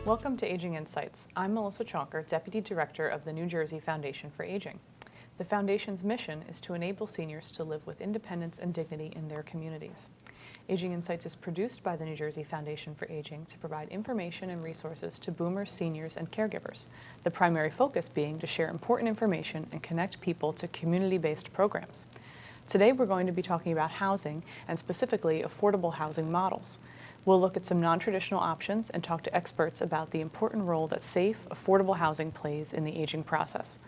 Welcome to Aging Insights. I'm Melissa Chalker, Deputy Director of the New Jersey Foundation for Aging. The Foundation's mission is to enable seniors to live with independence and dignity in their communities. Aging Insights is produced by the New Jersey Foundation for Aging to provide information and resources to boomers, seniors, and caregivers, the primary focus being to share important information and connect people to community-based programs. Today we're going to be talking about housing, and specifically affordable housing models. We'll look at some non-traditional options and talk to experts about the important role that safe, affordable housing plays in the aging process.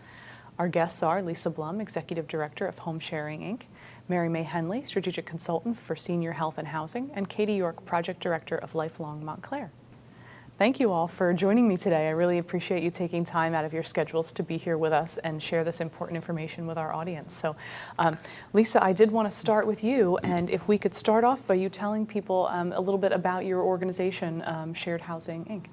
Our guests are Lisa Blum, Executive Director of Homesharing, Inc., Marymae Henley, Strategic Consultant for Senior Health and Housing, and Katie York, Project Director of Lifelong Montclair. Thank you all for joining me today. I really appreciate you taking time out of your schedules to be here with us and share this important information with our audience. So, Lisa, I did want to start with you, and if we could start off by you telling people a little bit about your organization, Shared Housing, Inc.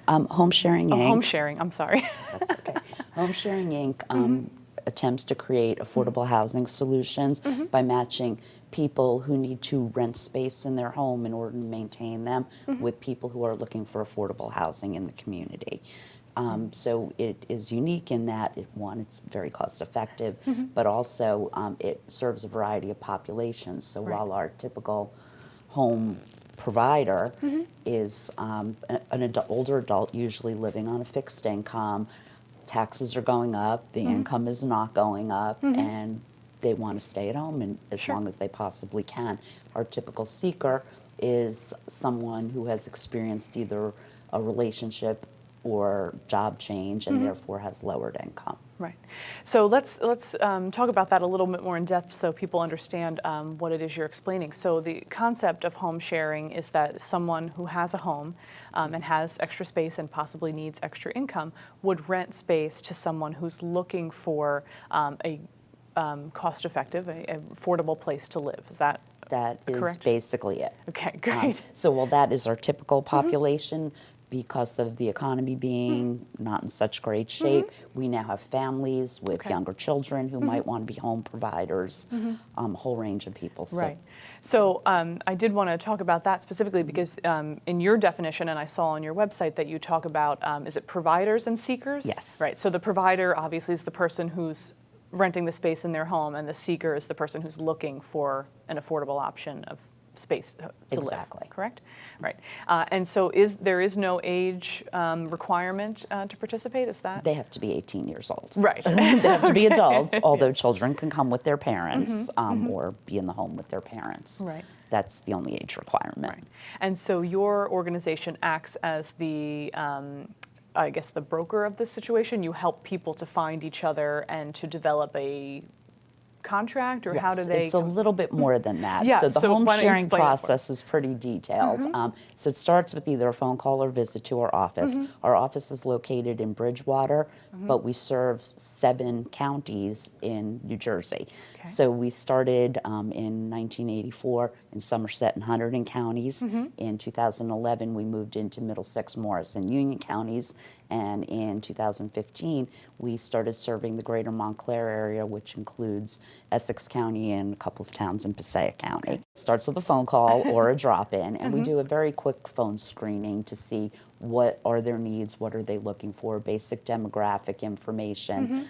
Homesharing Inc. Homesharing, I'm sorry. That's okay. Homesharing Inc. Attempts to create affordable housing solutions by matching people who need to rent space in their home in order to maintain them with people who are looking for affordable housing in the community. So it is unique in that, it's very cost effective, but also it serves a variety of populations. So while our typical home provider is an older adult, usually living on a fixed income, taxes are going up, the income is not going up, and they want to stay at home and as long as they possibly can. Our typical seeker is someone who has experienced either a relationship or job change and therefore has lowered income. Right. So let's talk about that a little bit more in depth so people understand what it is you're explaining. So the concept of home sharing is that someone who has a home and has extra space and possibly needs extra income would rent space to someone who's looking for a cost-effective, affordable place to live. Is that is correct? Basically it. Okay, great. So while that is our typical population, because of the economy being not in such great shape, we now have families with younger children who might want to be home providers, a whole range of people. Right. So I did want to talk about that specifically because in your definition, and I saw on your website that you talk about, is it providers and seekers? Yes. Right. So the provider obviously is the person who's renting the space in their home, and the seeker is the person who's looking for an affordable option of space to live, correct? Right. And so there is no age requirement to participate, is that? They have to be 18 years old. Right. They have to be adults, although children can come with their parents or be in the home with their parents. Right. That's the only age requirement. Right. And so your organization acts as the I guess the broker of this situation. You help people to find each other and to develop a contract, or how do they? It's a little bit more than that. Yeah, so the home sharing process is pretty detailed. So it starts with either a phone call or visit to our office. Our office is located in Bridgewater, but we serve 7 counties in New Jersey. Okay. So we started in 1984 in Somerset and Hunterdon counties. In 2011, we moved into Middlesex, Morris, and Union counties. And in 2015, we started serving the greater Montclair area, which includes Essex County and a couple of towns in Passaic County. Okay. It starts with a phone call or a drop-in, and we do a very quick phone screening to see what are their needs, what are they looking for, basic demographic information.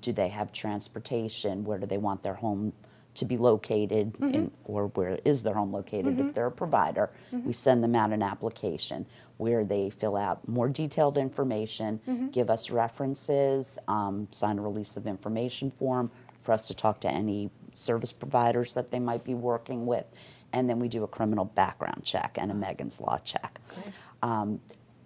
Do they have transportation? Where do they want their home to be located, or where is their home located if they're a provider? We send them out an application where they fill out more detailed information, give us references, sign a release of information form for us to talk to any service providers that they might be working with, and then we do a criminal background check and a Megan's Law check.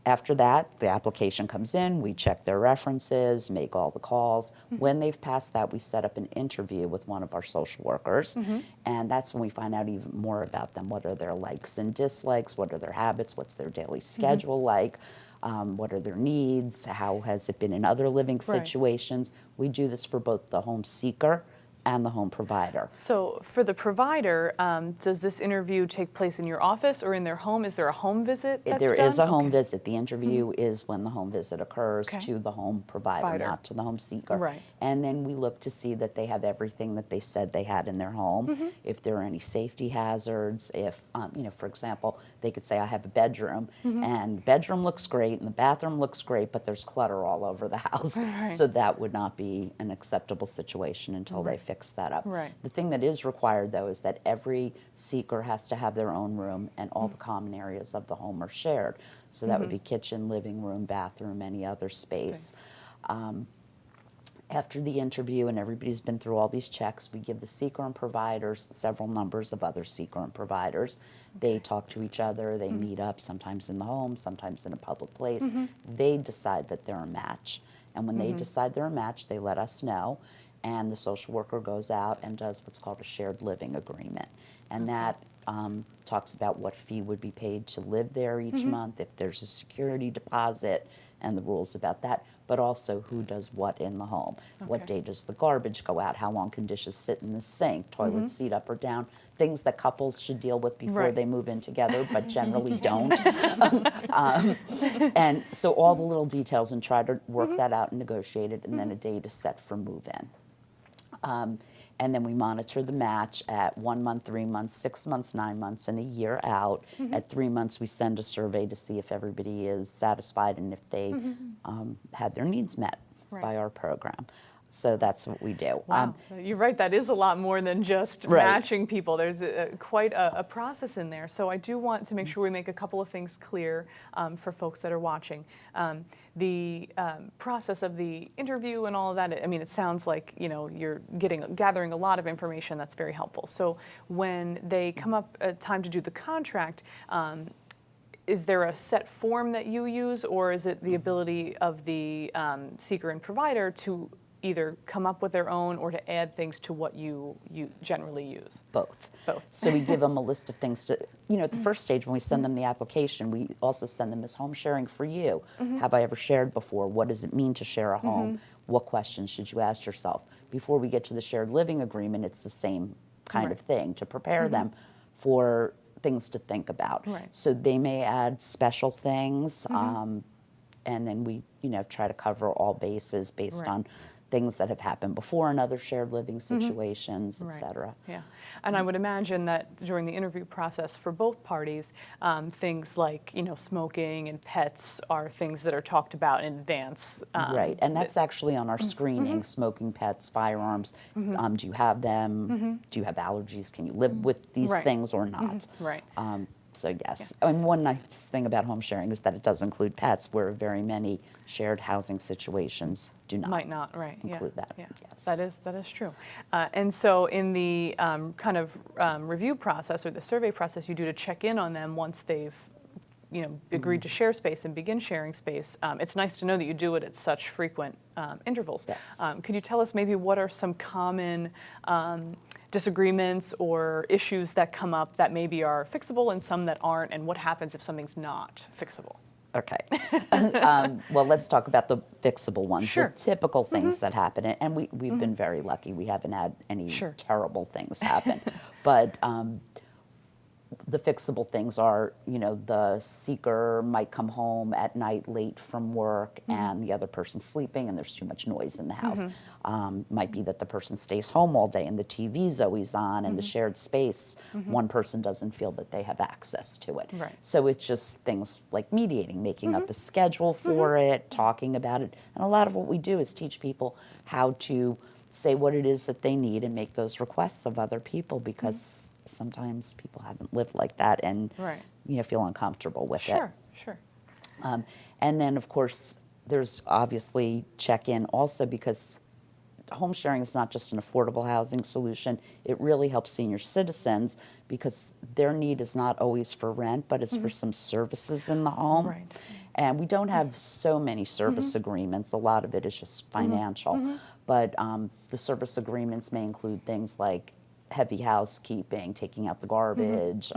After that, the application comes in, we check their references, make all the calls. When they've passed that, we set up an interview with one of our social workers, and that's when we find out even more about them. What are their likes and dislikes? What are their habits? What's their daily schedule like? What are their needs? How has it been in other living situations? We do this for both the home seeker And the home provider. So for the provider, does this interview take place in your office or in their home? Is there a home visit that's There done? is a home Okay. visit. The interview is when the home visit occurs Okay. to the home provider, not to the home seeker. Right. And then we look to see that they have everything that they said they had in their home. If there are any safety hazards, if, for example, they could say, I have a bedroom, and the bedroom looks great, and the bathroom looks great, but there's clutter all over the house. Right. So that would not be an acceptable situation until they fix that up. Right. The thing that is required, though, is that every seeker has to have their own room, and all the common areas of the home are shared. So that would be kitchen, living room, bathroom, any other space. After the interview and everybody's been through all these checks, we give the seeker and providers several numbers of other seeker and providers. They talk to each other, they meet up, sometimes in the home, sometimes in a public place. They decide that they're a match. And when they decide they're a match, they let us know. And the social worker goes out and does what's called a shared living agreement. And that talks about what fee would be paid to live there each month, if there's a security deposit, and the rules about that, but also who does what in the home. What day does the garbage go out? How long can dishes sit in the sink? Toilet seat up or down? Things that couples should deal with before they move in together, but generally don't. And so all the little details, and try to work that out and negotiate it, and then a date is set for move-in. And then we monitor the match at 1 month, 3 months, 6 months, 9 months, and a year out. At 3 months, we send a survey to see if everybody is satisfied and if they had their needs met by our program. So that's what we do. Wow. You're right, that is a lot more than just matching people. There's quite a process in there. So I do want to make sure we make a couple of things clear for folks that are watching. The process of the interview and all of that, I mean, it sounds like, you're gathering a lot of information that's very helpful. So when they come up time to do the contract, is there a set form that you use, or is it the ability of the seeker and provider to either come up with their own or to add things to what you generally use? Both. Both. So we give them a list of things to, at the first stage when we send them the application, we also send them as home sharing for you. Have I ever shared before? What does it mean to share a home? What questions should you ask yourself? Before we get to the shared living agreement, it's the same kind of thing to prepare them for things to think about. Right. So they may add special things, and then we, try to cover all bases based on things that have happened before in other shared living situations, et cetera. Yeah, and I would imagine that during the interview process for both parties, things like smoking and pets are things that are talked about in advance. Right, and that's actually on our screening: smoking, pets, firearms. Do you have them? Do you have allergies? Can you live with these things or not? Right. So yes, and one nice thing about home sharing is that it does include pets, where very many shared housing situations do not. Might not, include that. Yeah, Yes. that is true. And so in the kind of review process or the survey process you do to check in on them once they've agreed to share space and begin sharing space, it's nice to know that you do it at such frequent intervals. Yes. Could you tell us maybe what are some common disagreements or issues that come up that maybe are fixable and some that aren't, and what happens if something's not fixable? Okay. Well, let's talk about the fixable ones, Sure. the typical things that happen. And we've been very lucky. We haven't had any terrible things happen. But the fixable things are, the seeker might come home at night late from work and the other person's sleeping and there's too much noise in the house. Might be that the person stays home all day and the TV's always on and the shared space, one person doesn't feel that they have access to it. Right. So it's just things like mediating, making up a schedule for it, talking about it. And a lot of what we do is teach people how to say what it is that they need and make those requests of other people, because sometimes people haven't lived like that and feel uncomfortable with it. Sure. And then, of course, there's obviously check-in also, because home sharing is not just an affordable housing solution. It really helps senior citizens because their need is not always for rent, but it's for some services in the home. Right. And we don't have so many service agreements. A lot of it is just financial. But the service agreements may include things like heavy housekeeping, taking out the garbage,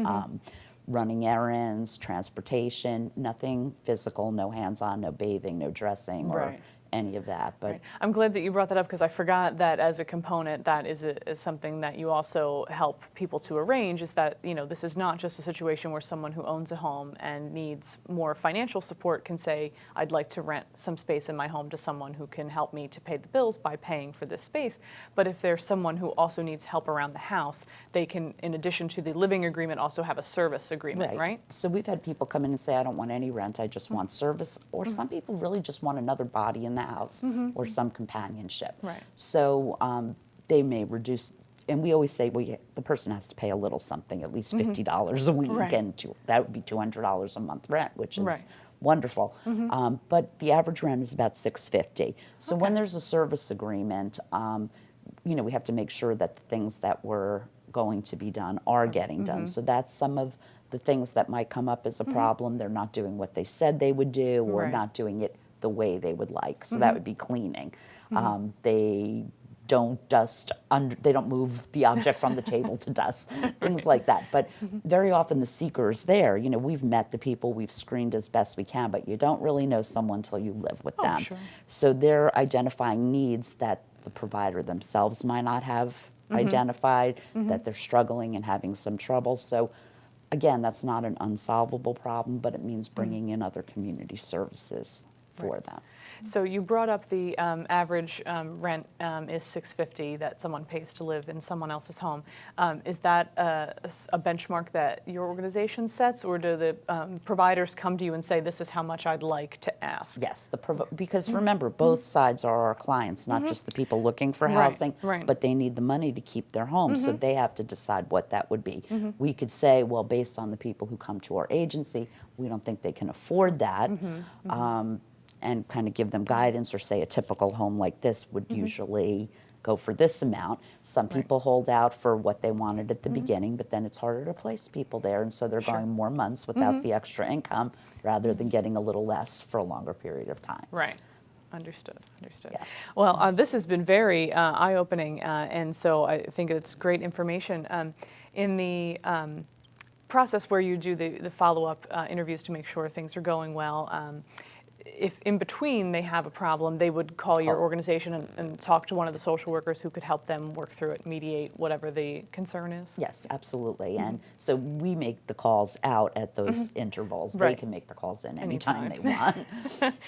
running errands, transportation, nothing physical, no hands-on, no bathing, no dressing, or any of that. But Right. I'm glad that you brought that up because I forgot that as a component that is something that you also help people to arrange, is that, this is not just a situation where someone who owns a home and needs more financial support can say, I'd like to rent some space in my home to someone who can help me to pay the bills by paying for this space. But if there's someone who also needs help around the house, they can, in addition to the living agreement, also have a service agreement, right? So we've had people come in and say, I don't want any rent, I just want service. Or some people really just want another body in the house or some companionship. Right. So they may reduce, and we always say, well, the person has to pay a little something, at least $50 a week, Right. and that would be $200 a month rent, which is Right. wonderful. But the average rent is about $650. So when there's a service agreement, we have to make sure that the things that were going to be done are getting done. So that's some of the things that might come up as a problem. They're not doing what they said they would do, or Right. not doing it the way they would like. So that would be cleaning. They don't dust they don't move the objects on the table to dust, things like that. But very often the seeker is there. We've met the people, we've screened as best we can, but you don't really know someone until you live with them. Sure. So they're identifying needs that the provider themselves might not have identified, that they're struggling and having some trouble. So again, that's not an unsolvable problem, but it means bringing in other community services for them. So you brought up the average rent is $650 that someone pays to live in someone else's home. Is that a benchmark that your organization sets, or do the providers come to you and say, this is how much I'd like to ask? Yes, because remember, both sides are our clients, not just the people looking for housing, right. but they need the money to keep their home, so they have to decide what that would be. We could say, well, based on the people who come to our agency, we don't think they can afford that. And kind of give them guidance, or say a typical home like this would usually go for this amount. Some people hold out for what they wanted at the beginning, but then it's harder to place people there, and so they're going more months without the extra income rather than getting a little less for a longer period of time. Right. Understood. Yes. Well, this has been very eye-opening, and so I think it's great information. In the process where you do the follow-up interviews to make sure things are going well, if in between they have a problem, they would call your organization and talk to one of the social workers who could help them work through it, mediate whatever the concern is? Yes, absolutely. And so we make the calls out at those intervals. Right. They can make the calls in anytime they want.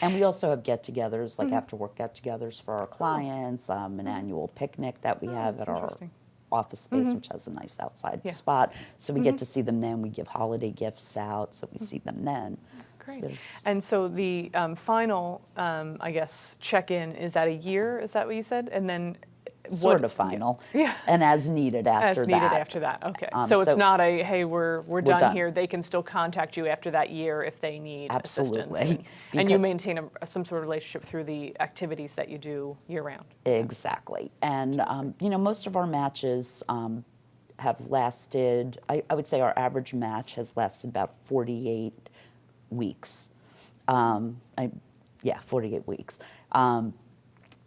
And we also have get-togethers, like after-work get-togethers for our clients, an annual picnic that we have at our interesting. office space, which has a nice outside spot. So we get to see them then. We give holiday gifts out, so we see them then. Great. So And so the final, I guess, check-in is at a year, is that what you said? And then sort of final, and as needed after as that. needed after that, okay. So it's not a, hey, we're done here. They can still contact you after that year if they need assistance. Absolutely. And you maintain some sort of relationship through the activities that you do year-round. Exactly. And, most of our matches have lasted, I would say our average match has lasted about 48 weeks. 48 weeks.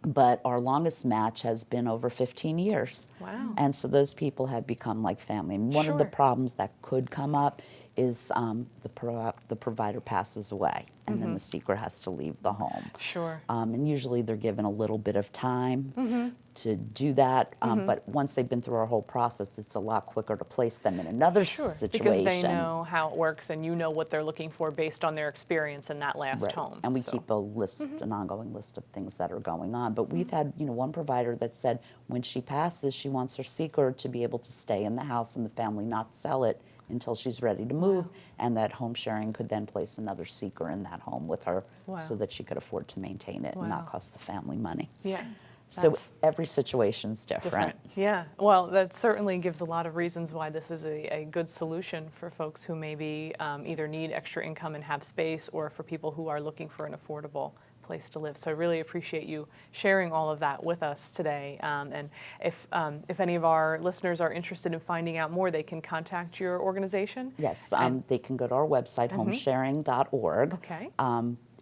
But our longest match has been over 15 years. Wow. And so those people have become like family. And one of the Sure. problems that could come up is the provider passes away, and then the seeker has to leave the home. Sure. And usually they're given a little bit of time to do that. But once they've been through our whole process, it's a lot quicker to place them in another situation. Because they know how it works, and you know what they're looking for based on their experience in that last Right. home. And we So- keep a list, an ongoing list of things that are going on. But we've had, one provider that said when she passes, she wants her seeker to be able to stay in the house and the family not sell it until she's ready to move, and that home sharing could then place another seeker in that home with her so that she could afford to maintain it and not cost the family money. Yeah. So That's every situation's different. Yeah, well, that certainly gives a lot of reasons why this is a good solution for folks who maybe either need extra income and have space, or for people who are looking for an affordable place to live. So I really appreciate you sharing all of that with us today. And if any of our listeners are interested in finding out more, they can contact your organization? Yes, they can go to our website, homesharing.org. Okay.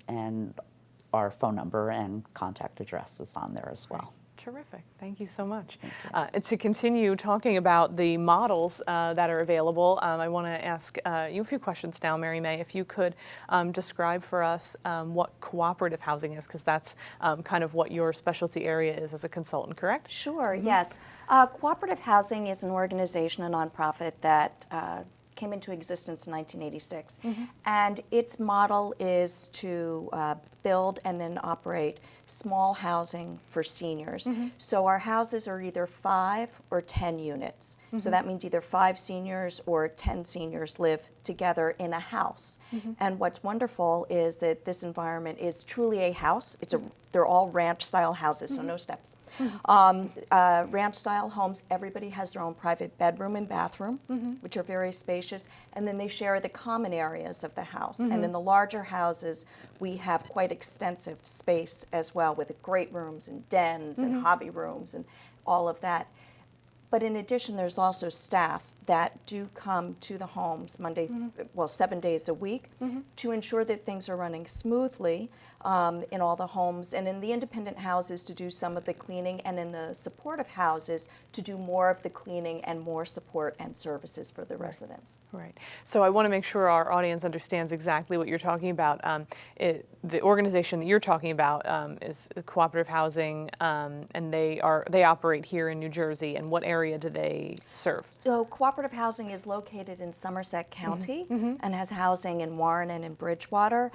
And our phone number and contact address is on there as well. Terrific. Thank you so much. And to continue talking about the models that are available, I want to ask you a few questions now, Marymae. If you could describe for us what cooperative housing is, because that's kind of what your specialty area is as a consultant, correct? Sure, yes. Cooperative Housing is an organization, a nonprofit that came into existence in 1986. And its model is to build and then operate small housing for seniors. So our houses are either 5 or 10 units. So that means either 5 seniors or 10 seniors live together in a house. And what's wonderful is that this environment is truly a house. They're all ranch-style houses, so no steps. Ranch-style homes, everybody has their own private bedroom and bathroom, which are very spacious, and then they share the common areas of the house. And in the larger houses, we have quite extensive space as well, with great rooms and dens and hobby rooms and all of that. But in addition, there's also staff that do come to the homes 7 days a week to ensure that things are running smoothly in all the homes, and in the independent houses to do some of the cleaning, and in the supportive houses to do more of the cleaning and more support and services for the residents. Right. So I want to make sure our audience understands exactly what you're talking about. The organization that you're talking about is Cooperative Housing, and they operate here in New Jersey. And what area do they serve? So Cooperative Housing is located in Somerset County and has housing in Warren and in Bridgewater.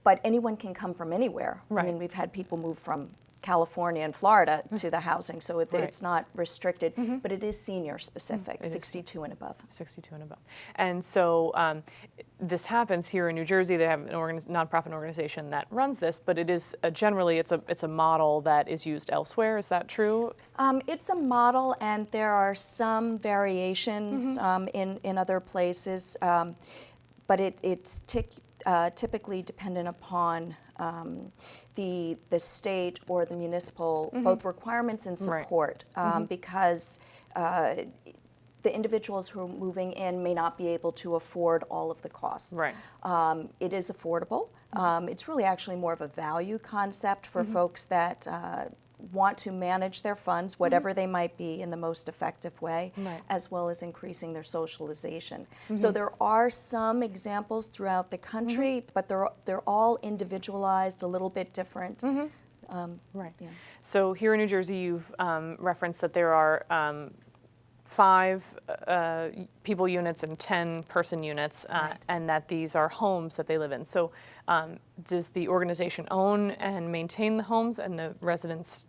But anyone can come from anywhere. Right. I mean, we've had people move from California and Florida to the housing, so it's not restricted, but it is senior specific, 62 and above. 62 and above. And so this happens here in New Jersey. They have an nonprofit organization that runs this, but it is generally it's a model that is used elsewhere. Is that true? It's a model, and there are some variations in other places, but it's typically dependent upon the state or the municipal, both requirements and support, because the individuals who are moving in may not be able to afford all of the costs. Right. It is affordable. It's really actually more of a value concept for folks that want to manage their funds, whatever they might be, in the most effective way, as well as increasing their socialization. So there are some examples throughout the country, but they're all individualized, a little bit different. Right. Yeah. So here in New Jersey, you've referenced that there are 5 people units and 10 person units, and that these are homes that they live in. So does the organization own and maintain the homes, and the residents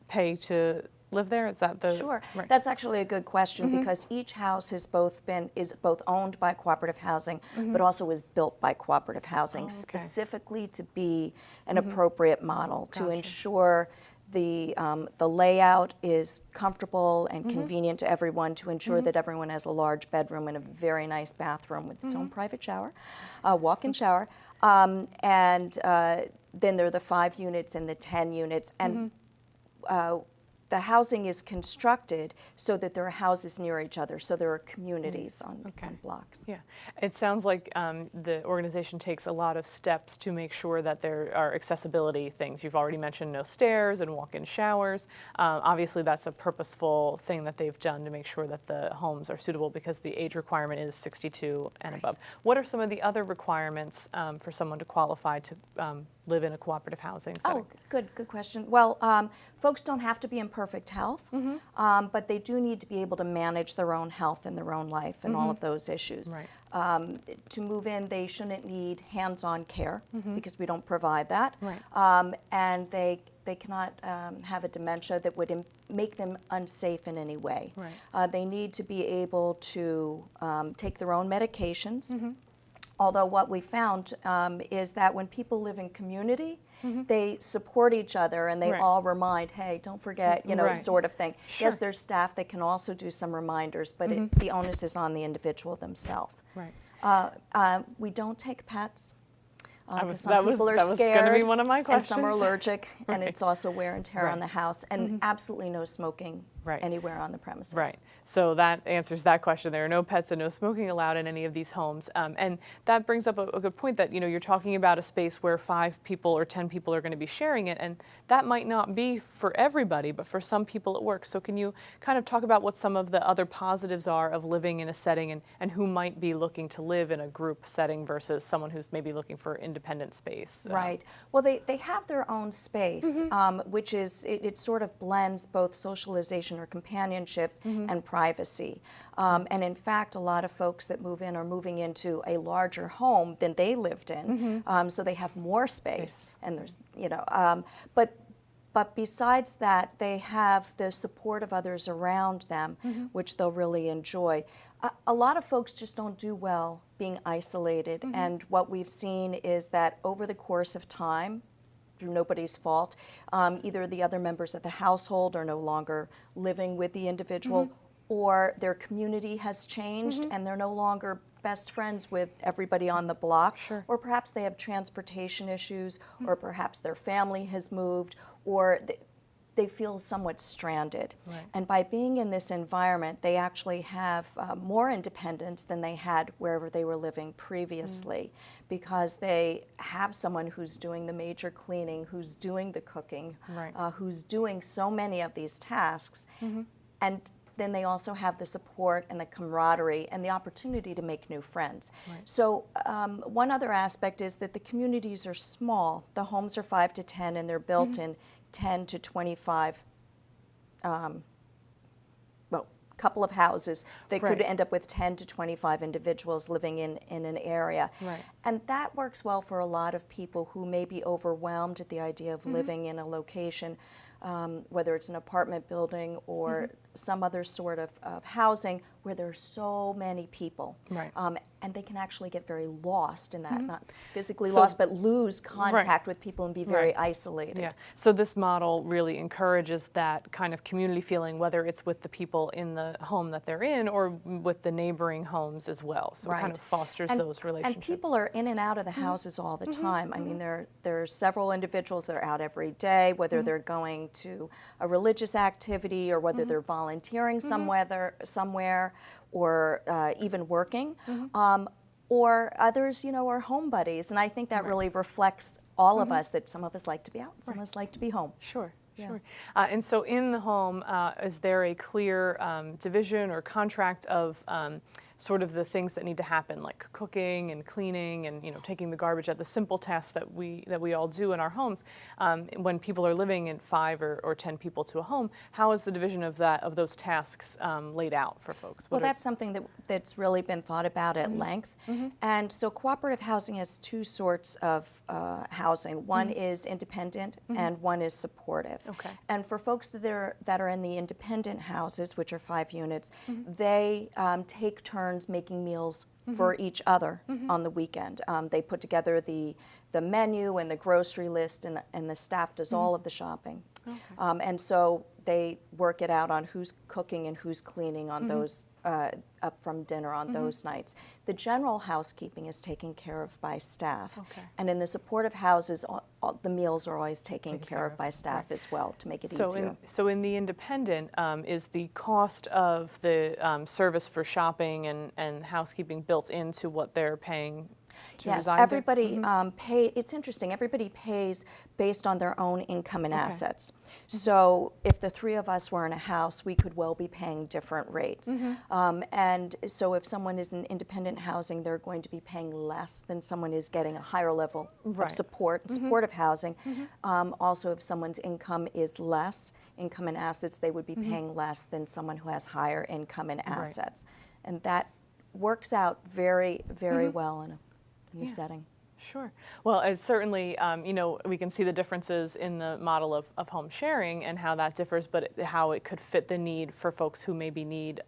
pay to live there? Is that the... Sure. Right. That's actually a good question, because each house is both owned by Cooperative Housing, but also is built by Cooperative Housing, specifically to be an appropriate model, to ensure the layout is comfortable and convenient to everyone, to ensure that everyone has a large bedroom and a very nice bathroom with its own private shower, walk-in shower, and then there are the 5 units and the 10 units, and the housing is constructed so that there are houses near each other, so there are communities on blocks. Yeah, it sounds like the organization takes a lot of steps to make sure that there are accessibility things. You've already mentioned no stairs and walk-in showers. Obviously, that's a purposeful thing that they've done to make sure that the homes are suitable, because the age requirement is 62 and above. What are some of the other requirements for someone to qualify to live in a cooperative housing setting? Oh, good question. Well, folks don't have to be in perfect health, but they do need to be able to manage their own health and their own life and all of those issues. Right. To move in, they shouldn't need hands-on care, because we don't provide that. Right. And they cannot have a dementia that would make them unsafe in any way. Right. They need to be able to take their own medications. Although what we found is that when people live in community, they support each other, and they all remind, hey, don't forget, sort of thing. Sure. Yes, there's staff that can also do some reminders, but the onus is on the individual themselves. Right. We don't take pets. That was Some people are going to scared, be one of my questions. and some are allergic, and Right. it's also wear and tear Right. on the house, and absolutely no smoking Right. anywhere on the premises. Right. So that answers that question. There are no pets and no smoking allowed in any of these homes. And that brings up a good point that, you're talking about a space where 5 people or 10 people are going to be sharing it. And that might not be for everybody, but for some people it works. So can you kind of talk about what some of the other positives are of living in a setting and who might be looking to live in a group setting versus someone who's maybe looking for independent space? Right. Well, they have their own space, which is, it sort of blends both socialization or companionship and privacy. And in fact, a lot of folks that move in are moving into a larger home than they lived in, so they have more space. And there's, but besides that, they have the support of others around them, which they'll really enjoy. A lot of folks just don't do well being isolated, and what we've seen is that over the course of time, through nobody's fault, either the other members of the household are no longer living with the individual, or their community has changed and they're no longer best friends with everybody on the block, or perhaps they have transportation issues, or perhaps their family has moved, or they feel somewhat stranded. Right. And by being in this environment, they actually have more independence than they had wherever they were living previously, because they have someone who's doing the major cleaning, who's doing the cooking, who's doing so many of these tasks. And then they also have the support and the camaraderie and the opportunity to make new friends. So one other aspect is that the communities are small. The homes are 5 to 10 and they're built in 10 to 25, couple of houses that could end up with 10 to 25 individuals living in an area. And that works well for a lot of people who may be overwhelmed at the idea of living in a location, whether it's an apartment building or some other sort of housing where there's so many people. And they can actually get very lost in that, not physically lost, but lose contact with people and be very isolated. Yeah. So this model really encourages that kind of community feeling, whether it's with the people in the home that they're in or with the neighboring homes as well. So it kind of fosters those relationships. And people are in and out of the houses all the time. I mean, there are several individuals that are out every day, whether they're going to a religious activity or whether they're volunteering somewhere, or even working, or others, are home buddies. And I think that really reflects all of us, that some of us like to be out, some of us like to be home. Sure. And so in the home, is there a clear division or contract of sort of the things that need to happen, like cooking and cleaning and taking the garbage out, the simple tasks that we all do in our homes? When people are living in 5 or 10 people to a home, how is the division of those tasks laid out for folks? Well, that's something that's really been thought about at length. And so cooperative housing has 2 sorts of housing. One is independent and one is supportive. And for folks that are in the independent houses, which are 5 units, they take turns making meals for each other on the weekend. They put together the menu and the grocery list, and the staff does all of the shopping. And so they work it out on who's cooking and who's cleaning on those up from dinner on those nights. The general housekeeping is taken care of by staff. And in the supportive houses, all the meals are always taken care of by staff as well to make it easier. So in the independent, is the cost of the service for shopping and housekeeping built into what they're paying to reside there? Everybody it's interesting, everybody pays based on their own income and assets. So if the 3 of us were in a house, we could well be paying different rates. And so if someone is in independent housing, they're going to be paying less than someone is getting a higher level of support, supportive housing. Also, if someone's income is less, income and assets, they would be paying less than someone who has higher income and assets. And that works out very, very well in the setting. Sure. Well, it's certainly, we can see the differences in the model of home sharing and how that differs, but how it could fit the need for folks who maybe need,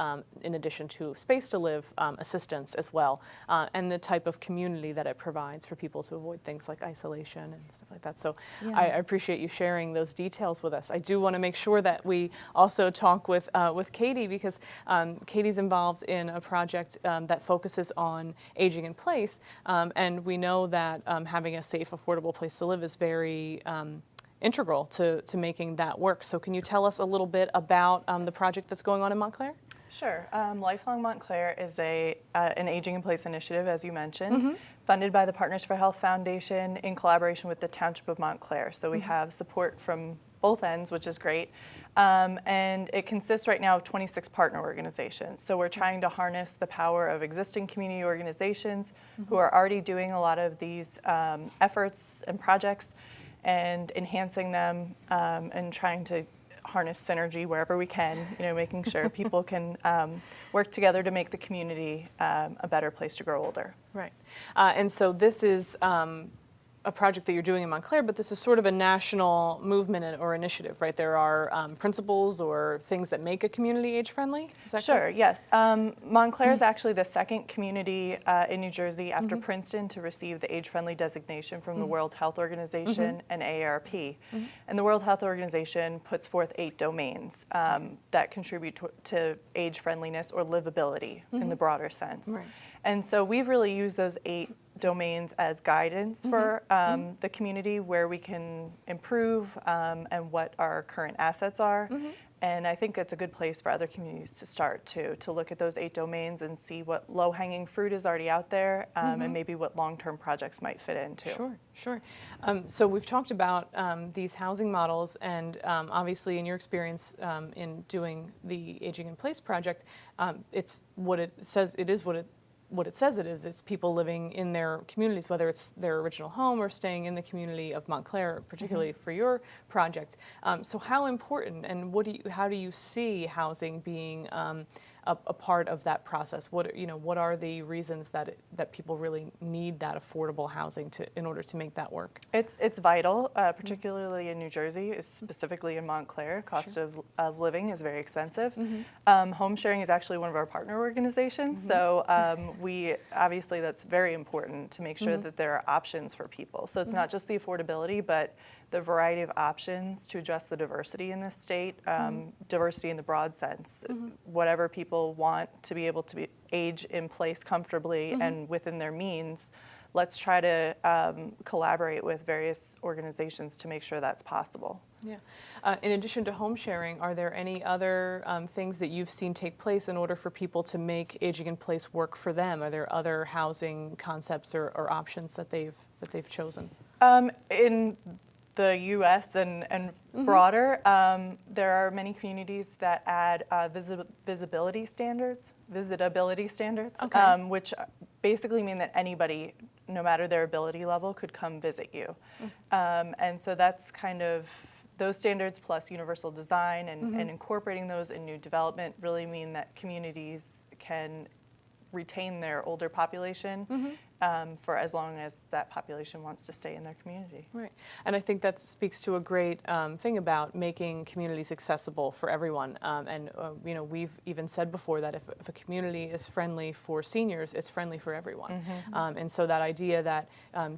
in addition to space to live, assistance as well, and the type of community that it provides for people to avoid things like isolation and stuff like that. So I appreciate you sharing those details with us. I do want to make sure that we also talk with Katie, because Katie's involved in a project that focuses on aging in place, and we know that having a safe, affordable place to live is very integral to making that work. So can you tell us a little bit about the project that's going on in Montclair? Sure. Lifelong Montclair is an aging in place initiative, as you mentioned, funded by the Partners for Health Foundation in collaboration with the Township of Montclair. So we have support from both ends, which is great. And it consists right now of 26 partner organizations. So we're trying to harness the power of existing community organizations who are already doing a lot of these efforts and projects and enhancing them and trying to harness synergy wherever we can, making sure people can work together to make the community a better place to grow older. Right. And so this is a project that you're doing in Montclair, but this is sort of a national movement or initiative, right? There are principles or things that make a community age-friendly? Is that Sure, correct? yes. Montclair is actually the second community in New Jersey after Princeton to receive the age-friendly designation from the World Health Organization and AARP. And the World Health Organization puts forth 8 domains that contribute to age-friendliness or livability in the broader sense. Right. And so we've really used those 8 domains as guidance for the community where we can improve and what our current assets are. And I think it's a good place for other communities to start to look at those 8 domains and see what low-hanging fruit is already out there and maybe what long-term projects might fit into. Sure, sure. So we've talked about these housing models, and obviously in your experience in doing the Aging in Place project, it's what it says it is what it says it is. It's people living in their communities, whether it's their original home or staying in the community of Montclair, particularly for your project. So how important and how do you see housing being a part of that process? What are the reasons that people really need that affordable housing in order to make that work? It's vital, particularly in New Jersey, specifically in Montclair. Cost of living is very expensive. Home sharing is actually one of our partner organizations, so obviously that's very important to make sure that there are options for people. So it's not just the affordability, but the variety of options to address the diversity in this state, diversity in the broad sense. Whatever people want to be able to age in place comfortably and within their means, let's try to collaborate with various organizations to make sure that's possible. Yeah. In addition to home sharing, are there any other things that you've seen take place in order for people to make aging in place work for them? Are there other housing concepts or options that they've chosen? In the U.S. and broader, there are many communities that add visitability standards, Okay. Which basically mean that anybody, no matter their ability level, could come visit you. And so that's kind of those standards plus universal design and incorporating those in new development really mean that communities can retain their older population for as long as that population wants to stay in their community. Right, and I think that speaks to a great thing about making communities accessible for everyone. We've even said before that if a community is friendly for seniors, it's friendly for everyone. And so that idea that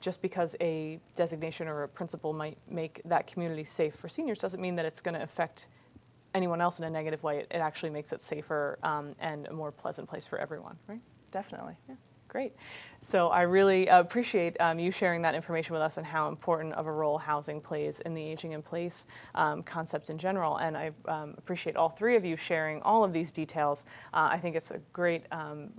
just because a designation or a principle might make that community safe for seniors doesn't mean that it's going to affect anyone else in a negative way. It actually makes it safer and a more pleasant place for everyone, right? Definitely. Yeah, great. So I really appreciate you sharing that information with us and how important of a role housing plays in the aging in place concept in general. And I appreciate all 3 of you sharing all of these details. I think it's a great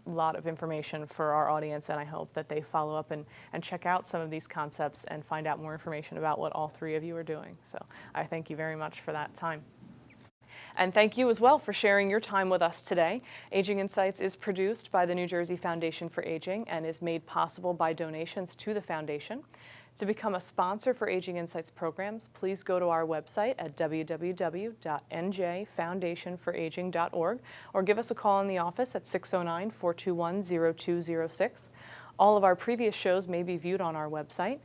lot of information for our audience, and I hope that they follow up and check out some of these concepts and find out more information about what all 3 of you are doing. So I thank you very much for that time. And thank you as well for sharing your time with us today. Aging Insights is produced by the New Jersey Foundation for Aging and is made possible by donations to the foundation. To become a sponsor for Aging Insights programs, please go to our website at www.njfoundationforaging.org or give us a call in the office at 609-421-0206. All of our previous shows may be viewed on our website.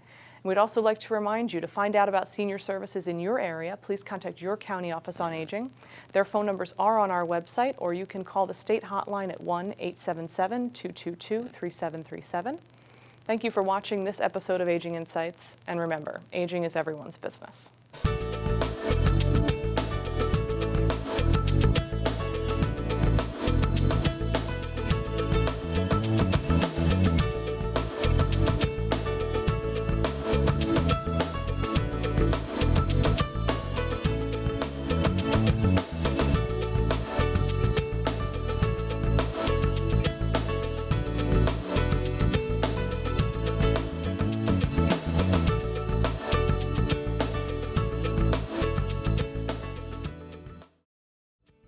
We'd also like to remind you to find out about senior services in your area, please contact your county office on aging. Their phone numbers are on our website, or you can call the state hotline at 1-877-222-3737. Thank you for watching this episode of Aging Insights, and remember, aging is everyone's business.